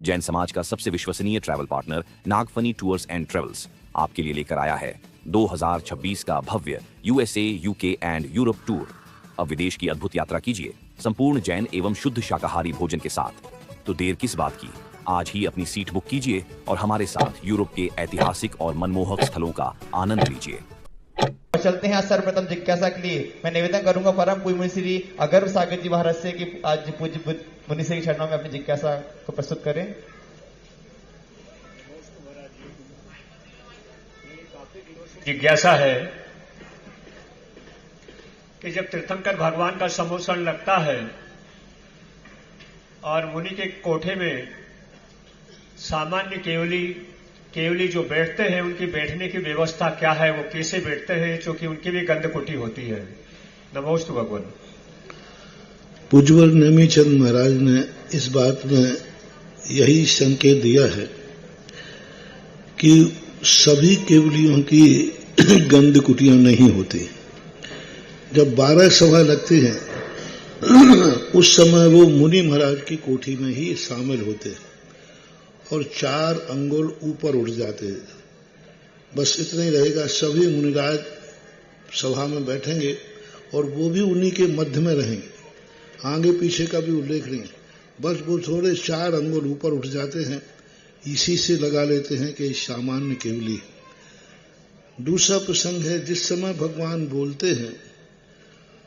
जैन समाज का सबसे विश्वसनीय travel partner Nagphani tours and travels आपके लिए लेकर आया है 2026 का भव्य USA, UK and Europe tour. अब विदेश की अद्भुत यात्रा कीजिए संपूर्ण जैन एवं शुद्ध शाकाहारी भोजन के साथ। तो देर किस बात की, आज ही अपनी सीट बुक कीजिए और हमारे साथ यूरोप के ऐतिहासिक और मनमोहक स्थलों का आनंद लीजिए। चलते हैं। सर्वप्रथम जिज्ञासा के लिए मैं निवेदन करूंगा परम पूज्य मुनिश्री अगर्व सागर जी भारत से कि आज पूज्य मुनिश्री के चरणों में अपनी जिज्ञासा को प्रस्तुत करें। जिज्ञासा है कि जब तीर्थंकर भगवान का सम्मोहन लगता है और मुनि के कोठे में सामान्य केवली जो बैठते हैं उनकी बैठने की व्यवस्था क्या है, वो कैसे बैठते हैं, क्योंकि उनकी भी गंधकुटी होती है। नमोस्तु भगवान। पूज्यवर नेमीचंद महाराज ने इस बात में यही संकेत दिया है कि सभी केवलियों की गंधकुटियां नहीं होती। जब 12 सभा लगती हैं उस समय वो मुनि महाराज की कोठी में ही शामिल होते हैं और 4 अंगुल ऊपर उठ जाते हैं। बस इतना ही रहेगा। सभी मुनिराज सभा में बैठेंगे और वो भी उन्हीं के मध्य में रहेंगे, आगे पीछे का भी उल्लेख नहीं। बस वो थोड़े 4 अंगुल ऊपर उठ जाते हैं, इसी से लगा लेते हैं कि सामान्य केवली है। दूसरा प्रसंग है, जिस समय भगवान बोलते हैं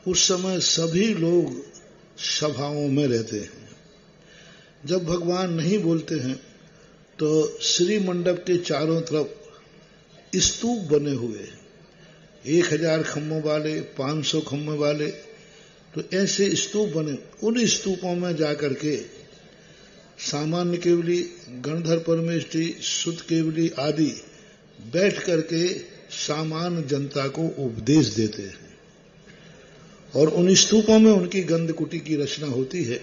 उस समय सभी लोग सभाओं में रहते हैं। जब भगवान नहीं बोलते हैं तो श्री मंडप के चारों तरफ स्तूप बने हुए, 1000 खम्भों वाले, 500 खम्भों वाले, तो ऐसे स्तूप बने। उन स्तूपों में जाकर के सामान्य केवली, गणधर परमेष्ठी, शुद्ध केवली आदि बैठ करके सामान्य जनता को उपदेश देते हैं और उन स्तूपों में उनकी गंधकुटी की रचना होती है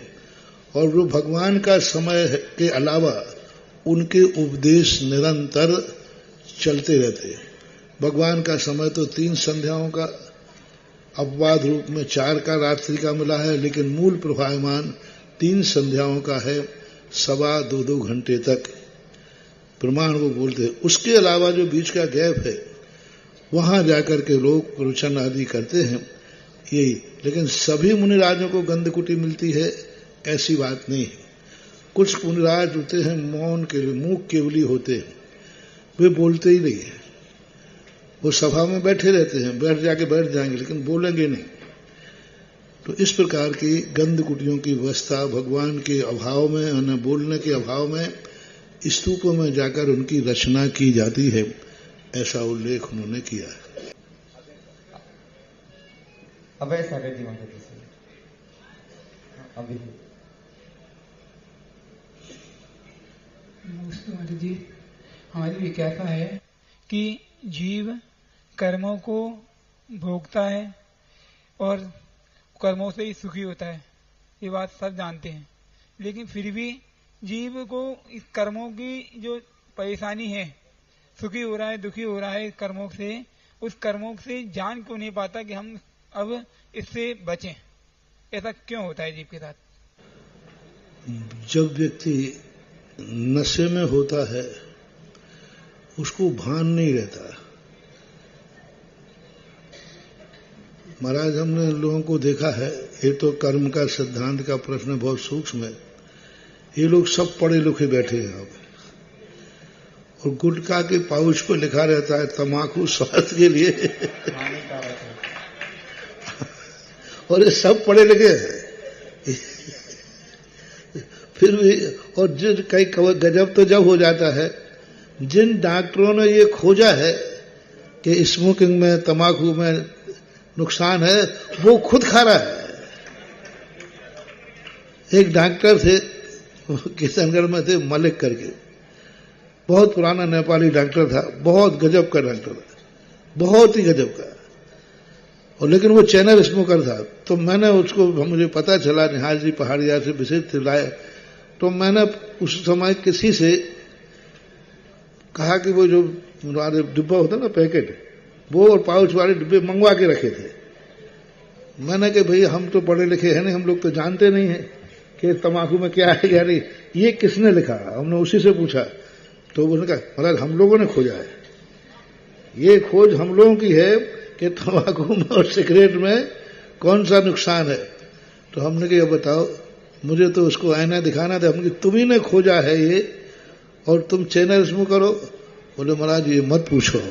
और वो भगवान का समय के अलावा उनके उपदेश निरंतर चलते रहते हैं। भगवान का समय तो 3 संध्याओं का, अपवाद रूप में 4 का रात्रि का मिला है, लेकिन मूल प्रभायमान 3 संध्याओं का है, 2.25 घंटे तक प्रमाण वो बोलते हैं। उसके अलावा जो बीच का गैप है वहां जाकर के लोग प्रवचन आदि करते हैं यही। लेकिन सभी मुनिराजों को गंधकुटी मिलती है ऐसी बात नहीं है। कुछ मुनिराज होते हैं मौन के मूक केवली होते हैं, वे बोलते ही नहीं है, वो सभा में बैठे रहते हैं, बैठ जाएंगे लेकिन बोलेंगे नहीं। तो इस प्रकार की गंधकुटियों की व्यवस्था भगवान के अभाव में, उन्हें बोलने के अभाव में स्तूपों में जाकर उनकी रचना की जाती है, ऐसा उल्लेख उन्होंने किया है। अभय सागर जी महाराज से अभी नमस्ते जी। हमारी जिज्ञासा है कि जीव कर्मों को भोगता है और कर्मों से ही सुखी होता है, ये बात सब जानते हैं, लेकिन फिर भी जीव को इस कर्मों की जो परेशानी है, सुखी हो रहा है, दुखी हो रहा है कर्मों से, उस कर्मों से जान क्यों नहीं पाता कि हम अब इससे बचें? ऐसा क्यों होता है जीव के साथ? जब व्यक्ति नशे में होता है उसको भान नहीं रहता। महाराज, हमने लोगों को देखा है, ये तो कर्म का सिद्धांत का प्रश्न बहुत सूक्ष्म है। ये लोग सब पढ़े लिखे बैठे हैं यहाँ पे और गुटखा के पाउच पे लिखा रहता है तम्बाकू स्वास्थ्य के लिए और ये सब पढ़े लिखे हैं फिर भी। और जिन कई गजब तो जब हो जाता है, जिन डॉक्टरों ने ये खोजा है कि स्मोकिंग में, तम्बाकू में नुकसान है, वो खुद खा रहा है। एक डॉक्टर थे किशनगढ़ में थे, मलिक करके, बहुत पुराना नेपाली डॉक्टर था, बहुत गजब का डॉक्टर था, बहुत ही गजब का। और लेकिन वो चैनल स्मोकर था। तो मैंने उसको, मुझे पता चला निहाल जी पहाड़िया से विशेष लाए, तो मैंने उस समय किसी से कहा कि वो जो डिब्बा होता ना पैकेट, वो और पाउच वाले डिब्बे मंगवा के रखे थे। मैंने कहा भाई हम तो पढ़े लिखे हैं नहीं, हम लोग तो जानते नहीं हैं कि तंबाकू में क्या है, यार ये किसने लिखा। हमने उसी से पूछा तो उसने कहा महाराज हम लोगों ने खोजा है, ये खोज हम लोगों की है कि तंबाकू में और सिगरेट में कौन सा नुकसान है। तो हमने कहा बताओ, मुझे तो उसको आईना दिखाना था। हमने तुम्ही ने खोजा है ये और तुम चैनल इसमें करो। बोले महाराज ये मत पूछो,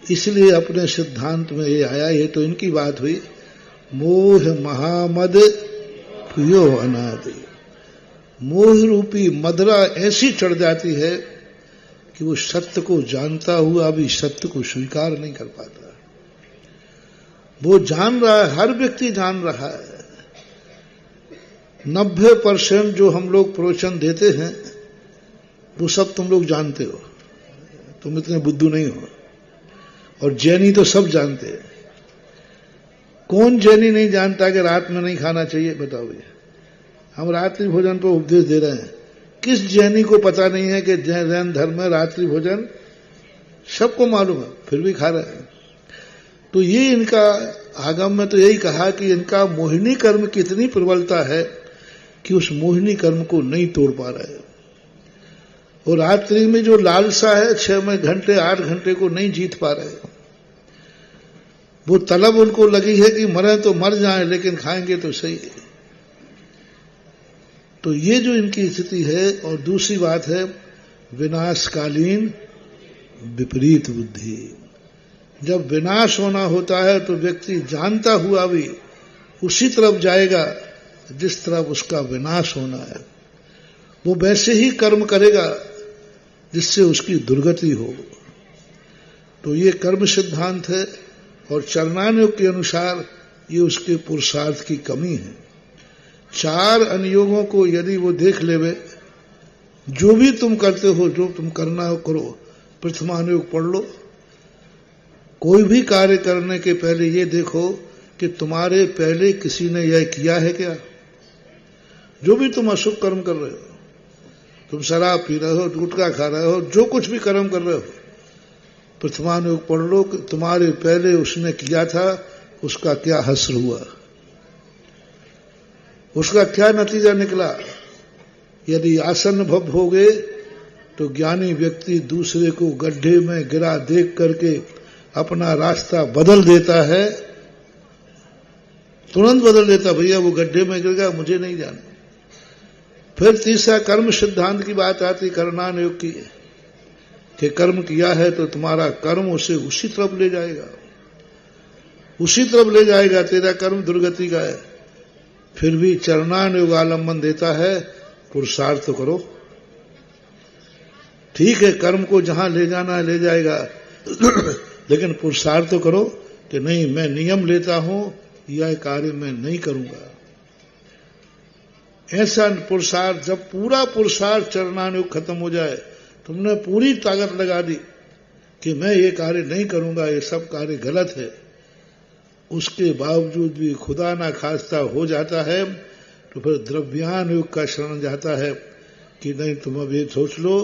इसलिए अपने सिद्धांत में ये आया। ये तो इनकी बात हुई। मोह महामद प्रियो अनादि, मोह रूपी मदरा ऐसी चढ़ जाती है कि वो सत्य को जानता हुआ भी सत्य को स्वीकार नहीं कर पाता। वो जान रहा है, हर व्यक्ति जान रहा है। 90% जो हम लोग प्रवचन देते हैं वो सब तुम लोग जानते हो, तुम इतने बुद्धू नहीं हो। और जैनी तो सब जानते हैं। कौन जैनी नहीं जानता कि रात में नहीं खाना चाहिए, बताओ भैया। हम रात्रि भोजन पर उपदेश दे रहे हैं, किस जैनी को पता नहीं है कि जैन धर्म में रात्रि भोजन सबको मालूम है, फिर भी खा रहे हैं। तो ये इनका आगम में तो यही कहा कि इनका मोहिनी कर्म कितनी प्रबलता है कि उस मोहिनी कर्म को नहीं तोड़ पा रहे। और रात्रि में जो लालसा है 6 घंटे 8 घंटे को नहीं जीत पा रहे। वो तलब उनको लगी है कि मरे तो मर जाएं लेकिन खाएंगे तो सही। तो ये जो इनकी स्थिति है। और दूसरी बात है विनाशकालीन विपरीत बुद्धि। जब विनाश होना होता है तो व्यक्ति जानता हुआ भी उसी तरफ जाएगा जिस तरफ उसका विनाश होना है। वो वैसे ही कर्म करेगा जिससे उसकी दुर्गति हो। तो ये कर्म सिद्धांत है। और चरणानुयोग के अनुसार ये उसके पुरुषार्थ की कमी है। 4 अनुयोगों को यदि वो देख लेवे, जो भी तुम करते हो, जो तुम करना हो करो। प्रथमानुयोग पढ़ लो। कोई भी कार्य करने के पहले ये देखो कि तुम्हारे पहले किसी ने यह किया है क्या। जो भी तुम अशुभ कर्म कर रहे हो, तुम शराब पी रहे हो, गुटखा खा रहे हो, जो कुछ भी कर्म कर रहे हो, प्रथमानुयोग पढ़ लो कि तुम्हारे पहले उसने किया था, उसका क्या हश्र हुआ, उसका क्या नतीजा निकला। यदि आसन्न भव हो गए तो ज्ञानी व्यक्ति दूसरे को गड्ढे में गिरा देख करके अपना रास्ता बदल देता है, तुरंत बदल देता। भैया वो गड्ढे में गिर गया, मुझे नहीं जाना। फिर तीसरा कर्म सिद्धांत की बात आती, कर्णानुयोग की, कि कर्म किया है तो तुम्हारा कर्म उसे उसी तरफ ले जाएगा, उसी तरफ ले जाएगा। तेरा कर्म दुर्गति का है। फिर भी चरणानुयोग आलम्बन देता है, पुरुषार्थ तो करो। ठीक है, कर्म को जहां ले जाना है ले जाएगा, लेकिन पुरुषार्थ तो करो कि नहीं मैं नियम लेता हूं, यह कार्य मैं नहीं करूंगा। ऐसा पुरुषार्थ, जब पूरा पुरुषार्थ चरणानुयोग खत्म हो जाए, तुमने पूरी ताकत लगा दी कि मैं ये कार्य नहीं करूंगा, ये सब कार्य गलत है, उसके बावजूद भी खुदा ना खास्ता हो जाता है, तो फिर द्रव्यानुयोग का शरण जाता है कि नहीं तुम अब ये सोच लो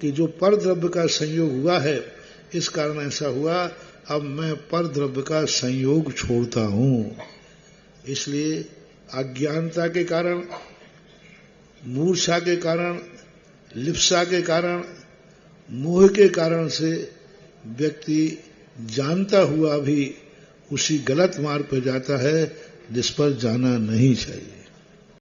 कि जो पर द्रव्य का संयोग हुआ है इस कारण ऐसा हुआ, अब मैं पर द्रव्य का संयोग छोड़ता हूं। इसलिए अज्ञानता के कारण, मूर्छा के कारण, लिप्सा के कारण, मोह के कारण से व्यक्ति जानता हुआ भी उसी गलत मार्ग पर जाता है जिस पर जाना नहीं चाहिए।